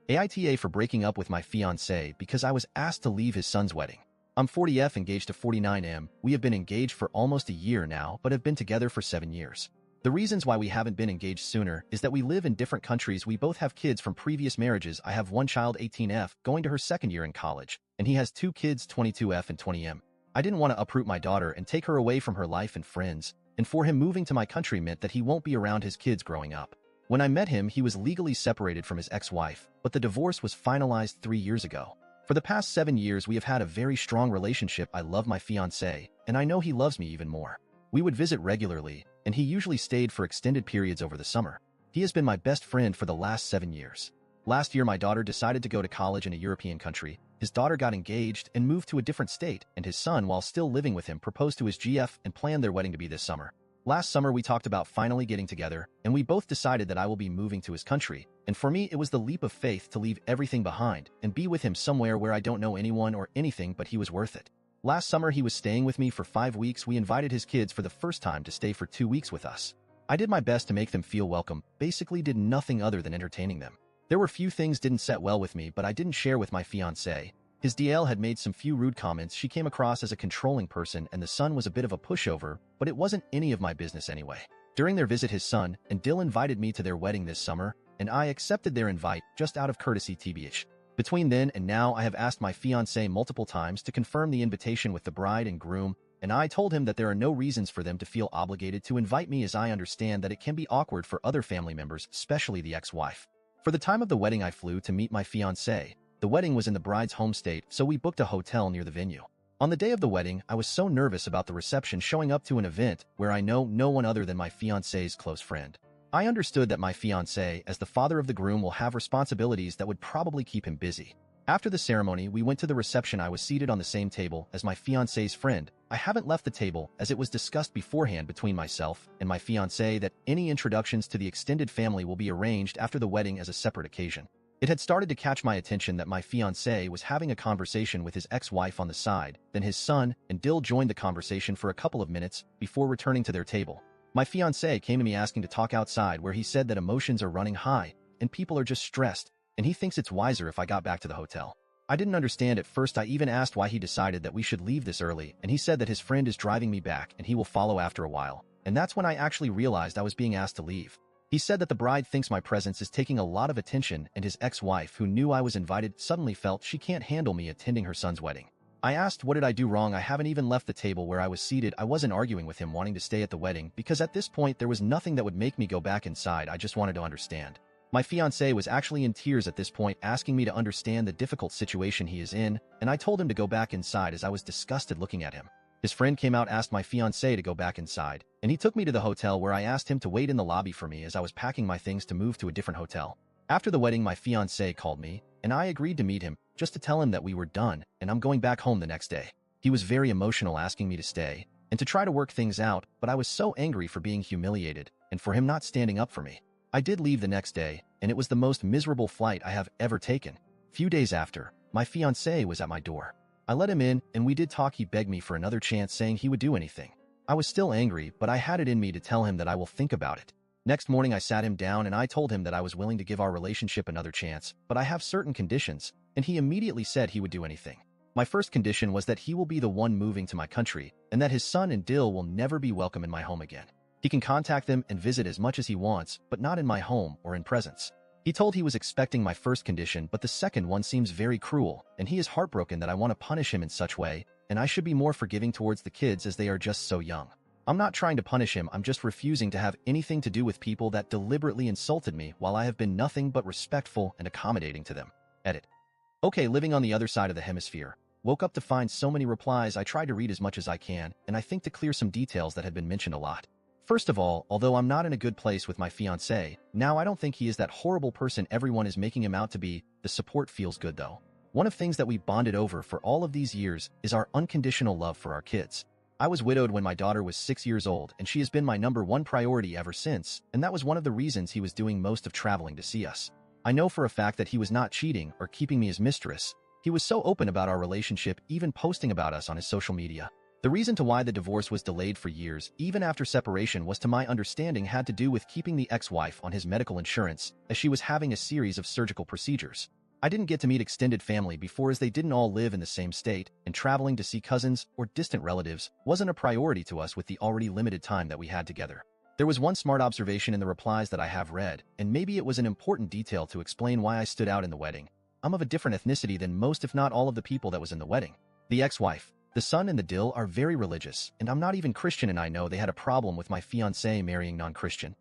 AITA for breaking up with my fiancé because I was asked to leave his son's wedding. I'm 40F engaged to 49M. We have been engaged for almost a year now, but have been together for 7 years. The reasons why we haven't been engaged sooner is that we live in different countries. We both have kids from previous marriages. I have one child, 18F, going to her second year in college, and he has 2 kids, 22F and 20M. I didn't want to uproot my daughter and take her away from her life and friends, and for him moving to my country meant that he won't be around his kids growing up. When I met him, he was legally separated from his ex-wife, but the divorce was finalized 3 years ago. For the past 7 years, we have had a very strong relationship. I love my fiancé, and I know he loves me even more. We would visit regularly, and he usually stayed for extended periods over the summer. He has been my best friend for the last 7 years. Last year, my daughter decided to go to college in a European country. His daughter got engaged and moved to a different state, and his son, while still living with him, proposed to his GF and planned their wedding to be this summer. Last summer, we talked about finally getting together, and we both decided that I will be moving to his country. And for me, it was the leap of faith to leave everything behind and be with him somewhere where I don't know anyone or anything, but he was worth it. Last summer, he was staying with me for 5 weeks. We invited his kids for the first time to stay for 2 weeks with us. I did my best to make them feel welcome, basically did nothing other than entertaining them. There were few things didn't set well with me, but I didn't share with my fiancé. His DL had made some few rude comments. She came across as a controlling person, and the son was a bit of a pushover, but it wasn't any of my business anyway. During their visit, his son and Dill invited me to their wedding this summer, and I accepted their invite just out of courtesy tbh. Between then and now, I have asked my fiancé multiple times to confirm the invitation with the bride and groom, and I told him that there are no reasons for them to feel obligated to invite me, as I understand that it can be awkward for other family members, especially the ex-wife. For the time of the wedding, I flew to meet my fiancé. The wedding was in the bride's home state, so we booked a hotel near the venue. On the day of the wedding, I was so nervous about the reception, showing up to an event where I know no one other than my fiancé's close friend. I understood that my fiancé, as the father of the groom, will have responsibilities that would probably keep him busy. After the ceremony, we went to the reception. I was seated on the same table as my fiancé's friend. I haven't left the table, as it was discussed beforehand between myself and my fiancé that any introductions to the extended family will be arranged after the wedding as a separate occasion. It had started to catch my attention that my fiancé was having a conversation with his ex-wife on the side. Then his son and Dill joined the conversation for a couple of minutes before returning to their table. My fiancé came to me asking to talk outside, where he said that emotions are running high and people are just stressed, and he thinks it's wiser if I got back to the hotel. I didn't understand at first. I even asked why he decided that we should leave this early, and he said that his friend is driving me back and he will follow after a while. And that's when I actually realized I was being asked to leave. He said that the bride thinks my presence is taking a lot of attention, and his ex-wife, who knew I was invited, suddenly felt she can't handle me attending her son's wedding. I asked, what did I do wrong? I haven't even left the table where I was seated. I wasn't arguing with him wanting to stay at the wedding, because at this point there was nothing that would make me go back inside. I just wanted to understand. My fiancé was actually in tears at this point, asking me to understand the difficult situation he is in, and I told him to go back inside as I was disgusted looking at him. His friend came out, asked my fiancé to go back inside, and he took me to the hotel, where I asked him to wait in the lobby for me as I was packing my things to move to a different hotel. After the wedding, my fiancé called me, and I agreed to meet him, just to tell him that we were done and I'm going back home the next day. He was very emotional, asking me to stay and to try to work things out, but I was so angry for being humiliated and for him not standing up for me. I did leave the next day, and it was the most miserable flight I have ever taken. Few days after, my fiancé was at my door. I let him in, and we did talk. He begged me for another chance, saying he would do anything. I was still angry, but I had it in me to tell him that I will think about it. Next morning, I sat him down and I told him that I was willing to give our relationship another chance, but I have certain conditions, and he immediately said he would do anything. My first condition was that he will be the one moving to my country, and that his son and Dill will never be welcome in my home again. He can contact them and visit as much as he wants, but not in my home or in presence. He told he was expecting my first condition, but the second one seems very cruel, and he is heartbroken that I want to punish him in such way, and I should be more forgiving towards the kids as they are just so young. I'm not trying to punish him, I'm just refusing to have anything to do with people that deliberately insulted me while I have been nothing but respectful and accommodating to them. Edit. Okay, living on the other side of the hemisphere. Woke up to find so many replies. I tried to read as much as I can, and I think to clear some details that had been mentioned a lot. First of all, although I'm not in a good place with my fiancé, now I don't think he is that horrible person everyone is making him out to be. The support feels good though. One of things that we bonded over for all of these years is our unconditional love for our kids. I was widowed when my daughter was 6 years old, and she has been my #1 priority ever since, and that was one of the reasons he was doing most of traveling to see us. I know for a fact that he was not cheating or keeping me as mistress. He was so open about our relationship, even posting about us on his social media. The reason to why the divorce was delayed for years, even after separation, was to my understanding had to do with keeping the ex-wife on his medical insurance, as she was having a series of surgical procedures. I didn't get to meet extended family before, as they didn't all live in the same state, and traveling to see cousins or distant relatives wasn't a priority to us with the already limited time that we had together. There was one smart observation in the replies that I have read, and maybe it was an important detail to explain why I stood out in the wedding. I'm of a different ethnicity than most, if not all, of the people that was in the wedding. The ex-wife, the son, and the dill are very religious, and I'm not even Christian, and I know they had a problem with my fiancé marrying non-Christian.